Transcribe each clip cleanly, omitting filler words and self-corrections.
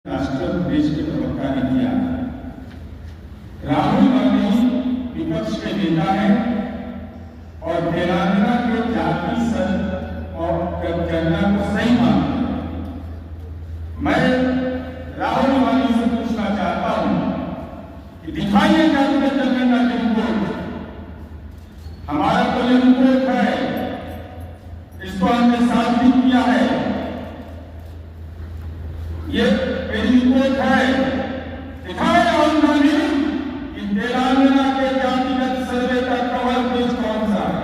राष्ट्र देश के प्रवक्ता ने किया। राहुल गांधी विपक्ष के नेता है और तेलंगाना के जाति सर और जनगणना को सही मानते हैं। मैं राहुल गांधी से पूछना चाहता हूं कि दिखाइए जातिगत जनगणना की रिपोर्ट। हमारा तो ये रिपोर्ट है, इसको हमने साबित किया है। ये मेरी रिपोर्ट है, दिखाए राहुल गांधी कि तेलंगाना के जातिगत सर्वे का कवर पेज कौन सा है।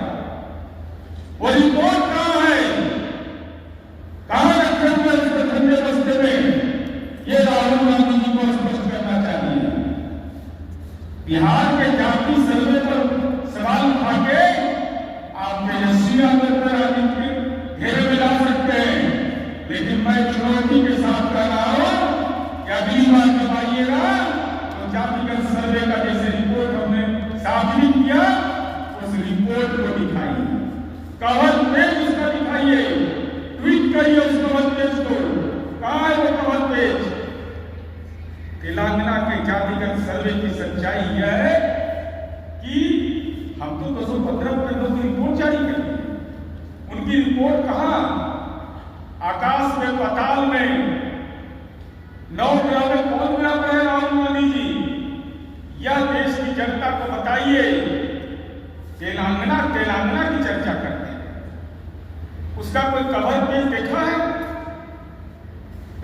वो रिपोर्ट कहां है, कहां रखे हुए इसके ठंडे बस्ते में, ये राहुल गांधी जी को स्पष्ट करना चाहिए। बिहार के जाति सर्वे पर सवाल उठा के आप तेजस्वी यादव पर घेरे में ला सकते हैं, लेकिन मैं चुनौती के साथ कह रहा हूं कि अगली बार जब आइएगा तो जातिगत सर्वे का जैसे रिपोर्ट हमने साबित किया उस रिपोर्ट को दिखाइए, कवर पेज उसका दिखाइए, ट्वीट करिए उस कवर पेज को। कहां है वो कवर पेज? तेलंगाना के जातिगत सर्वे की सच्चाई यह है कि हम तो 215 की रिपोर्ट जारी कर दी, उनकी रिपोर्ट कहां? आकाश में पाताल में 9 ग्रह में कौन ग्रह पर है राहुल गांधी जी? यह देश की जनता को बताइए। तेलंगाना की चर्चा करते हैं, उसका कोई कवर पेज देखा है?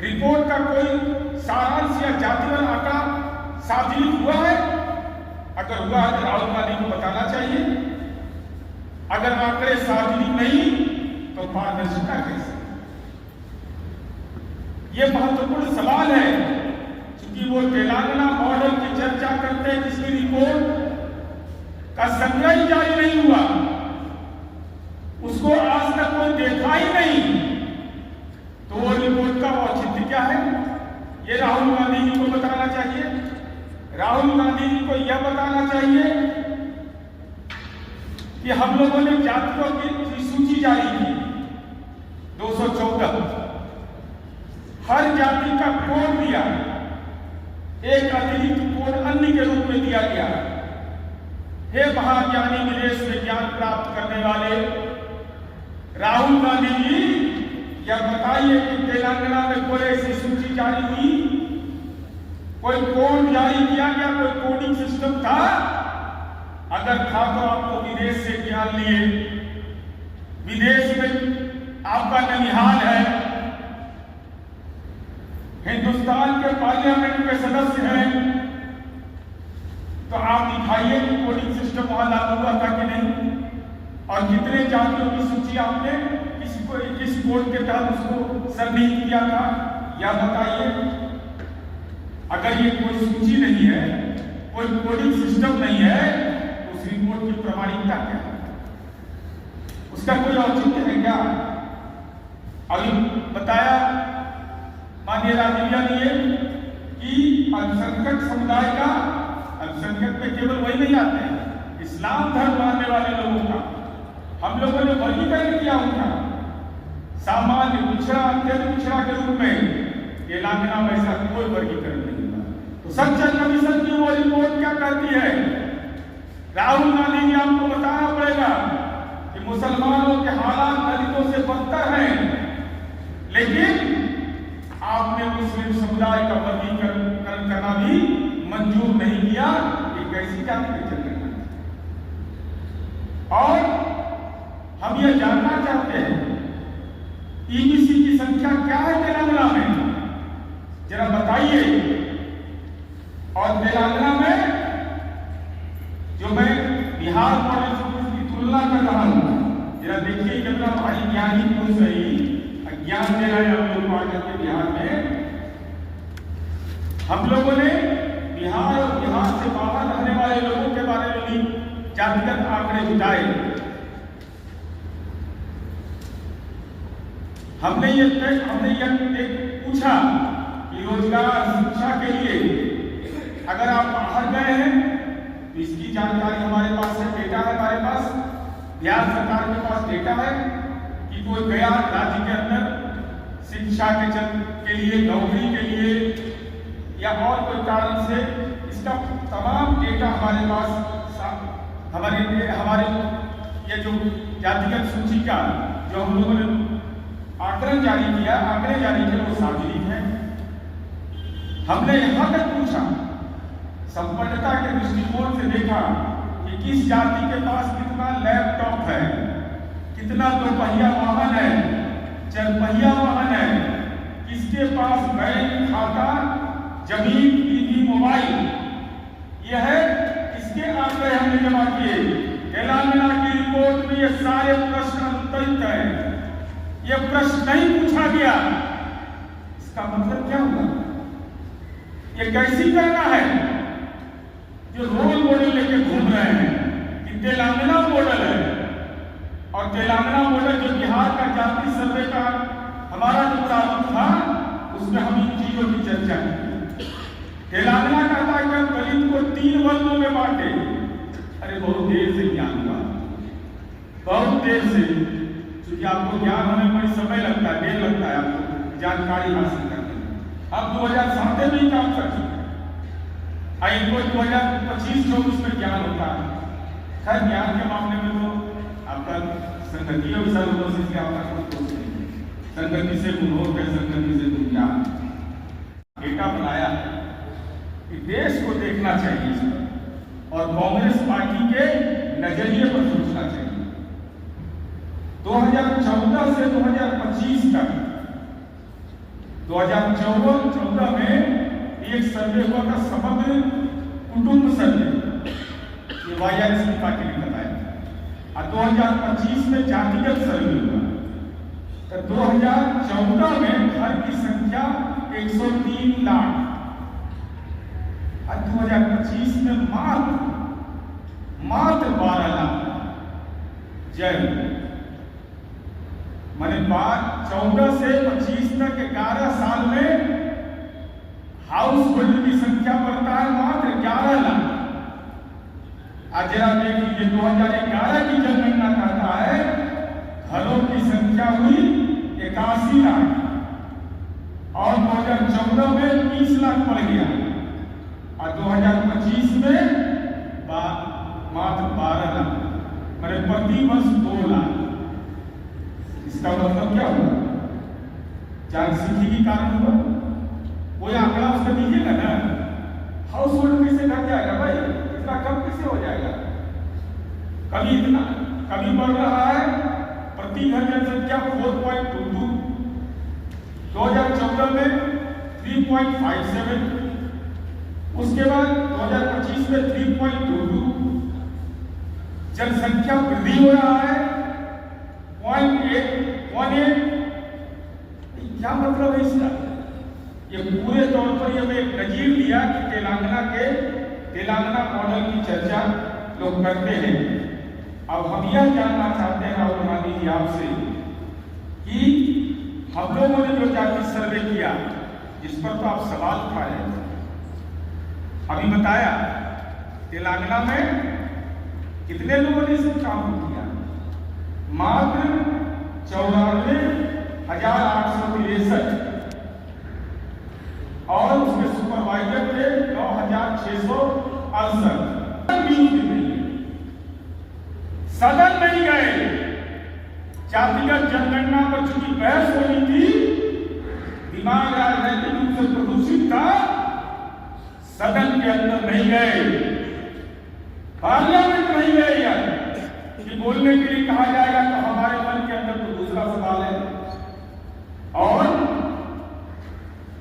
रिपोर्ट का कोई सारांश या जातिगत आंकड़ा सार्वजनिक हुआ है? अगर हुआ है तो राहुल गांधी को बताना चाहिए। अगर आंकड़े सार्वजनिक नहीं तो पारदर्शिता कैसे? यह महत्वपूर्ण सवाल है, क्योंकि वो तेलंगाना मॉडल की चर्चा करते हैं जिसकी रिपोर्ट का संग्रह ही जारी नहीं हुआ, उसको आज तक कोई देखा ही नहीं, तो वो रिपोर्ट का औचित्य क्या है? ये राहुल गांधी जी को बताना चाहिए। राहुल गांधी जी को यह बताना चाहिए कि हम लोगों ने जातियों की सूची जारी की 214, हर जाति का कोड दिया, एक अतिरिक्त कोड अन्य के रूप में दिया गया। हे महाज्ञानी विदेश में ज्ञान प्राप्त करने वाले राहुल गांधी जी, यह बताइए कि तेलंगाना में कोई ऐसी सूची जारी हुई, कोई कोड जारी किया गया, कोई कोडिंग सिस्टम था? अगर था तो आपको विदेश से ज्ञान लिए, विदेश में आपका ननिहाल है, हिंदुस्तान के पार्लियामेंट के सदस्य हैं, तो आप दिखाइए कि कोडिंग सिस्टम वहां लागू हुआ था कि नहीं, और कितने जातियों की सूची आपने किस कोड के तहत उसको सन्निहित किया था, यह बताइए। अगर ये कोई सूची नहीं है, कोई कोडिंग सिस्टम नहीं है, तो उस रिपोर्ट की प्रामाणिकता क्या है? उसका कोई औचित्य है क्या? अभी बताया माननीय राजीविया ने कि अल्पसंख्यक समुदाय का, अल्पसंख्यक में केवल वही नहीं आते हैं, इस्लाम धर्म मानने वाले लोगों का हम लोगों ने वर्गीकरण किया उनका सामान्य, पिछड़ा, अत्यंत पिछड़ा के रूप में। तेलंगाना में ऐसा कोई वर्गीकरण नहीं हुआ। तो संसद कमीशन की वो रिपोर्ट क्या कहती है? राहुल गांधी जी आपको बताना पड़ेगा कि मुसलमानों के हालात दलितों से बदतर हैं, लेकिन आपने मुस्लिम समुदाय का वर्गीकरण करना भी मंजूर नहीं किया। ये कैसी जाति की जनगणना? और हम ये जानना चाहते हैं ईबीसी की संख्या क्या है तेलंगाना में, जरा बताइए। और तेलंगाना में जो मैं बिहार मॉडल से की तुलना कर रहा हूं, जरा देखिए कितना भारी ज्ञानी पुरुष है, ज्ञान दे रहे हैं हम लोग मॉडल के। बिहार में हम लोगों ने बिहार और बिहार से बाहर रहने वाले लोगों के बारे में भी जातिगत आंकड़े जुटाए। हमने ये पूछा कि रोजगार, शिक्षा के लिए अगर आप बाहर गए हैं तो इसकी जानकारी हमारे पास है, डेटा है हमारे पास, बिहार सरकार के पास डेटा है कि कोई गया राज्य के अंदर शिक्षा के लिए, नौकरी के लिए, के कारण से इसका तमाम डेटा हमारे पास हमारे ये जो जातिगत सूची का जो हम लोगों ने आंकड़े जारी किया वो सार्वजनिक है। हमने यहाँ तक पूछा, संपन्नता के दृष्टिकोण से देखा कि किस जाति के पास कितना लैपटॉप है, कितना दोपहिया वाहन है, चरपहिया वाहन है, किसके पास बैंक खाता, जमीन, टीवी, मोबाइल, यह है इसके आंकड़े हमने जमा किए। तेलंगाना की रिपोर्ट में ये सारे प्रश्न उत्तरित हैं। ये प्रश्न नहीं पूछा गया, इसका मतलब क्या हुआ? ये कैसी करना है जो रोल मॉडल लेके घूम रहे हैं कि तेलंगाना मॉडल है, और तेलंगाना मॉडल जो बिहार का जाति सर्वे का हमारा जो प्रारूप था उसमें हम इन चीजों की चर्चा की। तेलंगाना कहता है कि दलित को 3 वर्गों में बांटे। अरे बहुत देर से ज्ञान हुआ, बहुत देर से, क्योंकि आपको ज्ञान होने में समय लगता है, देर लगता है आपको जानकारी हासिल करने में। अब 2007 में ही काम कर चुके हैं, इनको 2025-24 में ज्ञान होता है। खैर ज्ञान के मामले में तो आपका संगति आपका कुछ नहीं, संगति से गुण हो, संगति से गुण ज्ञान डेटा बनाया कि देश को देखना चाहिए इस पर, और कांग्रेस पार्टी के नजरिए पर सोचना चाहिए। 2014 से 2025 तक, 2014 में एक सर्वे हुआ था, समग्र कुटुंब सर्वे, ये वाईआरएस पार्टी ने बताया, और 2025 में जातिगत सर्वे हुआ। तो 2014 में घर की संख्या 103 लाख, और 2025 में मात्र 12 लाख। जय मैंने 14 से 25 तक 11 साल में हाउस होल्ड की संख्या बढ़ता है मात्र 11 लाख। आज जरा देखिए, 2011 की जनगणना कहता है घरों की संख्या हुई 81 लाख, और 2014 में 30 लाख बढ़ गया, और 2025 में मात्र 12 लाख, मैंने प्रति वर्ष 2 लाख। इसका मतलब क्या हुआ? जनसंख्या कारण हुआ। कोई आंकड़ा उसका दीजिएगा ना, हाउस होल्ड कैसे घट जाएगा भाई, इतना कम कैसे हो जाएगा? कभी इतना, कभी बढ़ रहा है प्रति घर जनसंख्या 4.22, 2014 में 3.57, उसके बाद 2025 में 3.22, जनसंख्या वृद्धि हो रहा है 0.18। क्या मतलब है इसका? ये पूरे तौर पर ये मैं एक नजीर दिया कि तेलंगाना मॉडल की चर्चा लोग करते हैं। अब हम यह जानना चाहते हैं राहुल गांधी जी आपसे कि हम लोगों ने जो जाति सर्वे किया, जिस पर तो आप सवाल उठा रहे थे, अभी बताया तेलंगाना में कितने लोगों ने इस काम को किया? मात्र 94,863, और उसके सुपरवाइजर थे 9,668। सदन नहीं गए, जातिगत जनगणना पर चूंकि बहस होनी थी, दिमाग राजनीतिक रूप से प्रदूषित था, सदन के अंदर नहीं गए, पार्लियामेंट नहीं गए यार, कि बोलने के लिए कहा जाएगा तो हमारे मन के अंदर तो दूसरा सवाल है। और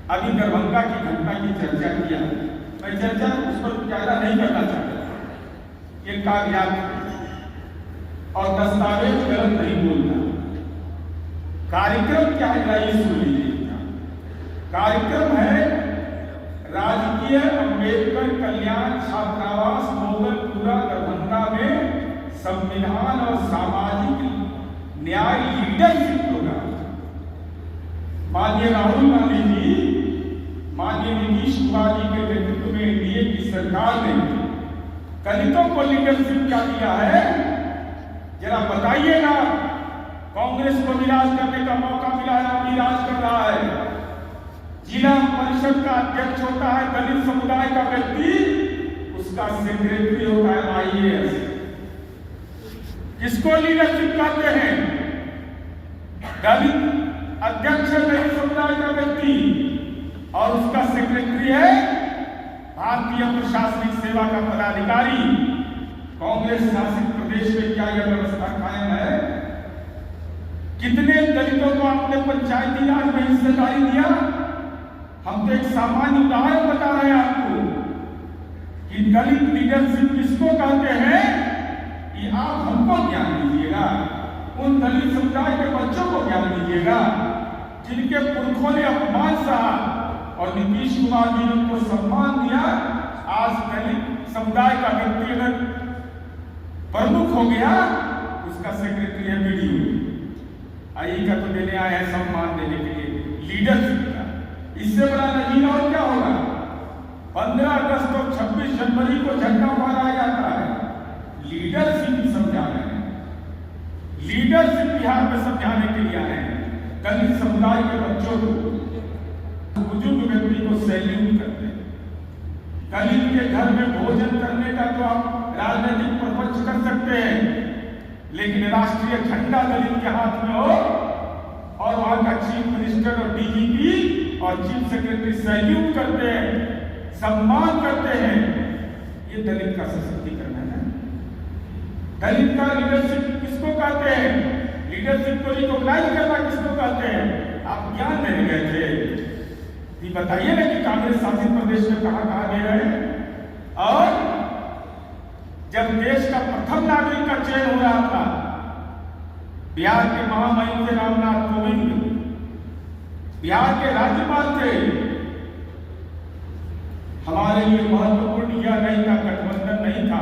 अभी दरभंगा की घटना की चर्चा किया, मैं चर्चा उस पर ज्यादा नहीं करना चाहता। ये कागजात और दस्तावेज गलत नहीं बोलना। कार्यक्रम क्या है ये सुन लीजिए। कार्यक्रम है राजकीय अम्बेडकर कल्याण छात्रावास मोगलपुरा दरभंगा में संविधान और सामाजिक न्याय लीडरशिप प्रोग्राम। माननीय राहुल गांधी जी, माननीय नीतीश कुमार जी के नेतृत्व में एनडीए की सरकार ने दलितों को लीडरशिप क्या दिया है, जरा बताइएगा। कांग्रेस को भी राज करने का मौका मिला है, अभी राज कर रहा है। जिला परिषद का अध्यक्ष होता है दलित समुदाय का व्यक्ति, उसका सेक्रेटरी होता है आईएएस। किसको लीडरशिप कहते हैं? दलित अध्यक्ष है दलित समुदाय का व्यक्ति और उसका सेक्रेटरी है भारतीय प्रशासनिक सेवा का पदाधिकारी। कांग्रेस शासित प्रदेश में क्या यह व्यवस्था कायम है? कितने दलितों को आपने पंचायती राज में हिस्सेदारी दिया? हम तो एक सामान्य उदाहरण बता रहे हैं आपको कि दलित लीडरशिप किसको कहते हैं, कि आप हमको ज्ञान दीजिएगा, उन दलित समुदाय के बच्चों को ज्ञान दीजिएगा जिनके पुरखों ने अपमान सहा और नीतीश कुमार जी ने उनको सम्मान दिया। आज दलित समुदाय का व्यक्ति अगर प्रमुख हो गया, उसका सेक्रेटरी है वीडियो आई का तो देने आए हैं सम्मान देने के लिए लीडरशिप का। इससे बड़ा नजीर और क्या होगा? 15 अगस्त और 26 जनवरी को झंडा फहराया जाता है, लीडरशिप समझा रहे हैं, लीडरशिप बिहार में समझाने के लिए आए हैं। दलित समुदाय के बच्चों को, बुजुर्ग व्यक्ति को सैल्यूट करते हैं। दलित के घर में भोजन करने का तो आप राजनीतिक प्रपंच कर सकते हैं, लेकिन राष्ट्रीय झंडा दलित के हाथ में हो और वहां का चीफ मिनिस्टर और डीजीपी और चीफ सेक्रेटरी सैल्यूट करते हैं, सम्मान करते हैं, ये दलित का सशक्तिकरण है ना। दलित का लीडरशिप किसको कहते हैं? लीडरशिप को रिकॉग्नाइज करना किसको कहते हैं? आप ज्ञान देने गए थे, ये बताइए ना कि कांग्रेस शासित प्रदेश में कहां दे रहे हैं। और जब देश का प्रथम नागरिक का चयन हो रहा था, बिहार के महामहिम थे रामनाथ कोविंद, बिहार के राज्यपाल थे, हमारे लिए महत्वपूर्ण यह नहीं था, गठबंधन नहीं था।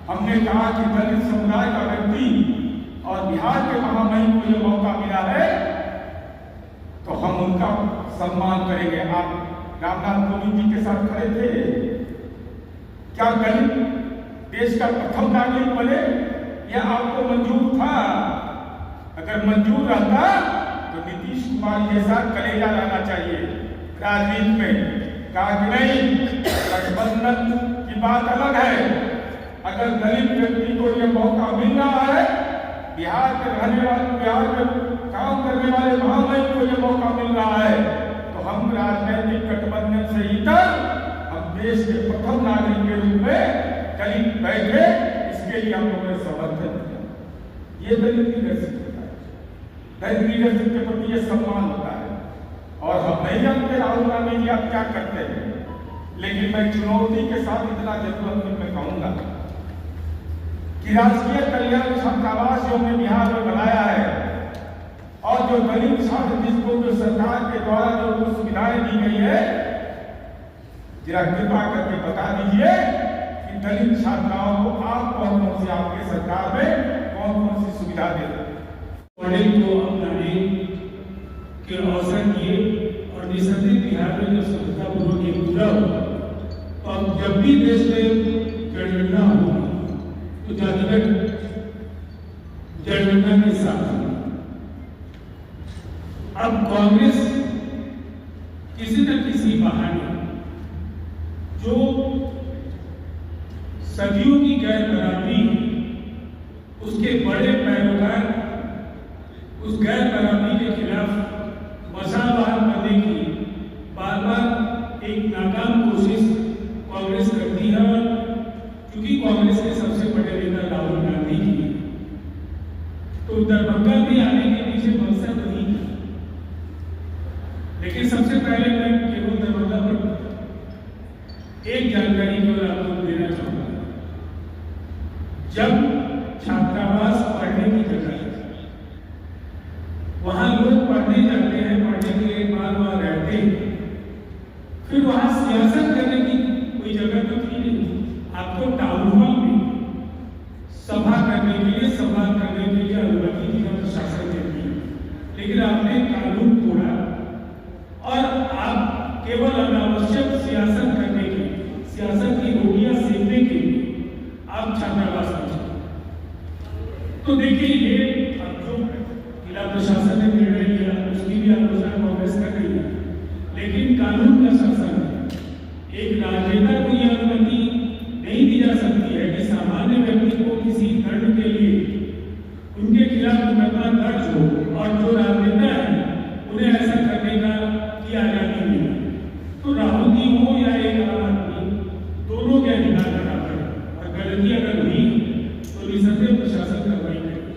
हमने कहा कि दलित समुदाय का व्यक्ति और बिहार के महामहिम को यह मौका मिला है तो हम उनका सम्मान करेंगे। आप रामनाथ कोविंद जी के साथ खड़े थे। क्या दलित देश का प्रथम नागरिक बने? यह आपको मंजूर था? अगर मंजूर रहता तो नीतीश कुमार जैसा कलेजा रहना चाहिए राजनीति में। कहा कि नहीं, गठबंधन की बात अलग है। अगर दलित व्यक्ति को यह मौका मिल रहा है, बिहार के रहने वाले, बिहार में काम करने वाले महामहिम को यह मौका मिल रहा है, तो हम राजनीतिक गठबंधन से इतर हम देश के प्रथम नागरिक के रूप में दलित बैठे, इसके लिए हम लोगों ने समर्थन किया। ये दलित लीडरशिप होता है, दलित लीडरशिप के प्रति यह सम्मान होता है। और हम नहीं जानते राहुल गांधी जी आप क्या करते हैं, लेकिन मैं चुनौती के साथ इतना जरूरत मैं कहूंगा कि राजकीय कल्याण छात्रावास जो हमने बिहार में बनाया है और जो दलित छात्र जिसको जो सरकार के द्वारा जो उनको सुविधाएं दी गई है, जरा कृपा करके बता दीजिए कि दलित छात्राओं को आप कौन कौन सी आपके सरकार में कौन कौन सी सुविधा दे रहे हैं? मॉडल को अपनाने के अवसर दिए और निसंदेह बिहार में जब सफलतापूर्वक ये पूरा हुआ, तो अब जब भी देश में जनगणना होगी तो जनगणना के साथ अब कांग्रेस किसी न किसी बहाने जो सदियों की गैर बराबरी उसके बड़े पैरोकार उस गैर बराबरी के खिलाफ मसाल बहाल करने की बार बार एक नाकाम कोशिश कांग्रेस करती है। क्योंकि कांग्रेस के सबसे बड़े नेता राहुल गांधी जी, तो दरभंगा में आने के पीछे मकसद नहीं था। लेकिन सबसे पहले मैं केवल दरभंगा पर एक जानकारी केवल आपको देना चाहूंगा। जब छात्रावास पढ़ने की जगह वहां लोग पढ़ने जाते हैं, पढ़ने के लिए बाद वहां रहते हैं, फिर वहां सियासत करने की कोई जगह तो थी नहीं। आपको टाउन हॉल में सभा करने के लिए, सभा करने के लिए अनुमति की प्रशासन देती है, लेकिन आपने कानून तोड़ा और आप केवल अनावश्यक सियासत करने के, सियासत की रोटियां सेकने के लिए आप छात्रावास में। तो देखिए ये अब जो जिला प्रशासन ने निर्णय लिया उसकी भी आलोचना कांग्रेस कर रही है, लेकिन कानून का शासन है। एक राजनेता को यह अनुमति नहीं दी जा सकती है कि सामान्य व्यक्ति को किसी दंड के लिए उनके खिलाफ मुकदमा दर्ज हो और जो राजनेता है उन्हें ऐसा करने की आजादी मिले। तो राहुल जी हो या एक आम आदमी, दोनों के अधिकार बराबर है और गलती अगर हुई तो निसंदेह प्रशासन कार्रवाई करेगी।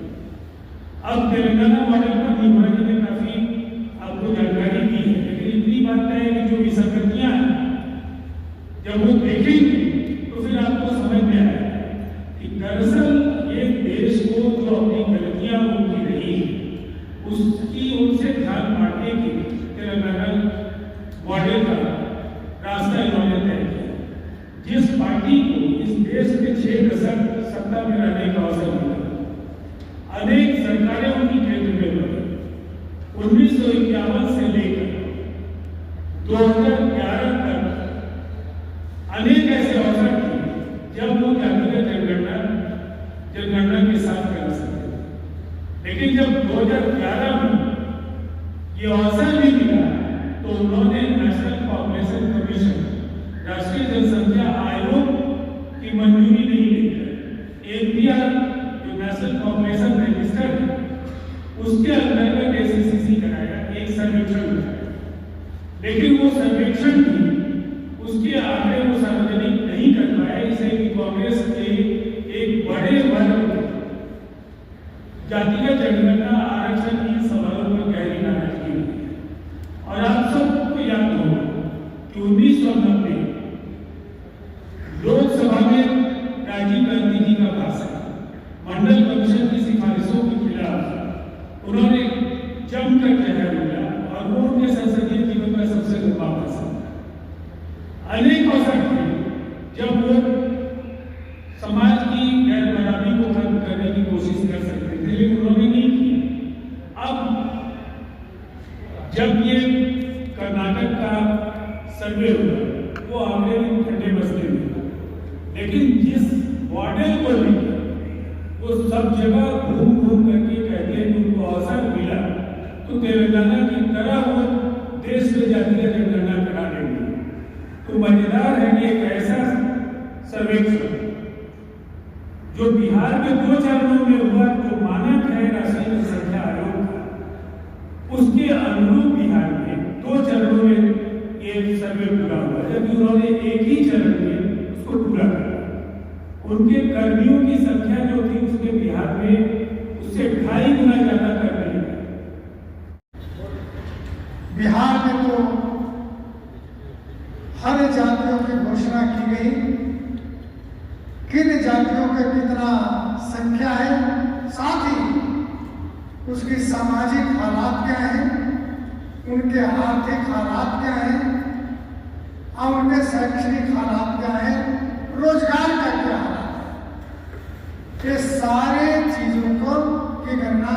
अब तेलंगाना मॉडल पर निभा जी ने काफी आपको जानकारी दी है, लेकिन इतनी बात है कि जो विसंगतियां हैं जब वो देखेंगे तो फिर आपको समझ में आएगा कि दरअसल ये देश को जो अपनी गलतियां होती रही उसकी उनसे ध्यान बांटने की तेलंगाना मॉडल का रास्ता इन्होंने तय किया। जिस पार्टी को इस देश में 6 दशक सत्ता में रहने का अवसर मिला, अनेक सरकारें उनकी केंद्र में बनी, 1951 से लेकर 2011 तक अनेक ऐसे अवसर थे जब वो जातिगत जनगणना के साथ कर सकते थे। लेकिन जब 2011 में ये अवसर भी मिला तो उन्होंने नेशनल पॉपुलेशन कमीशन, राष्ट्रीय जनसंख्या आयोग की मंजूरी नहीं लेकर एनपीआर जो नेशनल पॉपुलेशन रजिस्टर है उसके अंतर्गत एससीसी कराया, एक सर्वेक्षण कराया। लेकिन वो सर्वेक्षण भी उसके आंकड़े को सार्वजनिक नहीं कर पाए, इसे कि कांग्रेस के एक बड़े वर्ग जातिगत जनगणना आरक्षण की सवालों पर गहरी नाराजगी हुई। और आप सबको याद होगा कि 1990 लोकसभा में राजीव गांधी जी का भाषण मंडल कमीशन की सिफारिशों के खिलाफ उन्होंने जमकर जहर दिया और वो उनके संसदीय जीवन का सबसे लंबा भाषण। अनेक अवसर थे जब वो समाज की गैर बराबरी को खत्म करने की कोशिश कर सकते थे, लेकिन उन्होंने नहीं किया। अब जब ये कर्नाटक का सर्वे हुआ वो आंकड़े भी ठंडे बसते हुए, लेकिन जिस मॉडल को लेकर वो सब जगह घूम घूम करके कहते हैं कि उनको अवसर मिला तो तेलंगाना की तरह वो देश में जातिगत जनगणना करा देंगे। तो मजेदार है कि एक ऐसा सर्वेक्षण जो बिहार के 2 चरणों में हुआ, जो मानक है राष्ट्रीय जनसंख्या आयोग का, उसके अनुरूप बिहार में 2 चरणों में ये सर्वे पूरा हुआ, जबकि उन्होंने एक ही चरण में उसको पूरा किया। उनके कर्मियों की संख्या जो थी उसके बिहार में उससे 2.5 गुना ज्यादा कर रही है। बिहार में तो हर जातियों की घोषणा की गई, किन जातियों के कितना संख्या है, साथ ही उसकी सामाजिक हालात क्या है, उनके आर्थिक हालात क्या है और उनके शैक्षणिक हालात क्या है, रोजगार का क्या हालात है, ये सारे चीजों को की गणना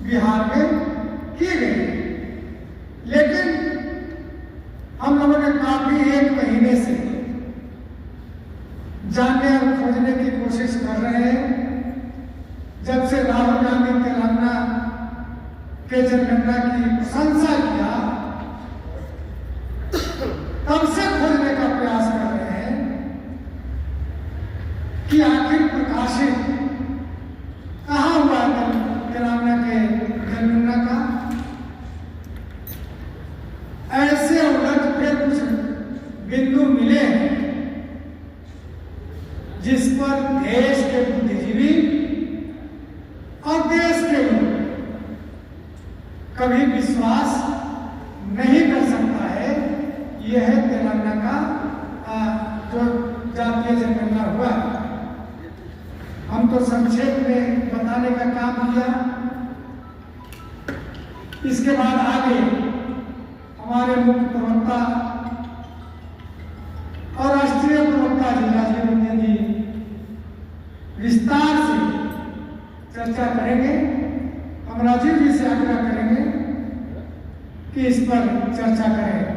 बिहार में की गई। लेकिन हम लोगों ने काफी 1 महीने से जानने और खोजने की कोशिश कर रहे हैं। जब से राहुल गांधी तेलंगाना के जनगणना की प्रशंसा किया तब से खोजने का प्रयास कर रहे हैं कि आखिर प्रकाशित कहाँ हुआ तेलंगाना के जनगणना का। ऐसे उलटफेर कुछ बिंदु मिले जिस पर देश के बुद्धिजीवी और देश के लोग कभी विश्वास नहीं कर सकता है। यह है तेलंगाना का जो जातीय जनगणना हुआ। हम तो संक्षेप में बताने का काम किया। इसके बाद आगे हमारे मुख्य प्रवक्ता और राष्ट्रीय प्रवक्ता जी राजीव रंजन जी विस्तार से चर्चा करेंगे। हम राजीव जी से आग्रह करेंगे कि इस पर चर्चा करें।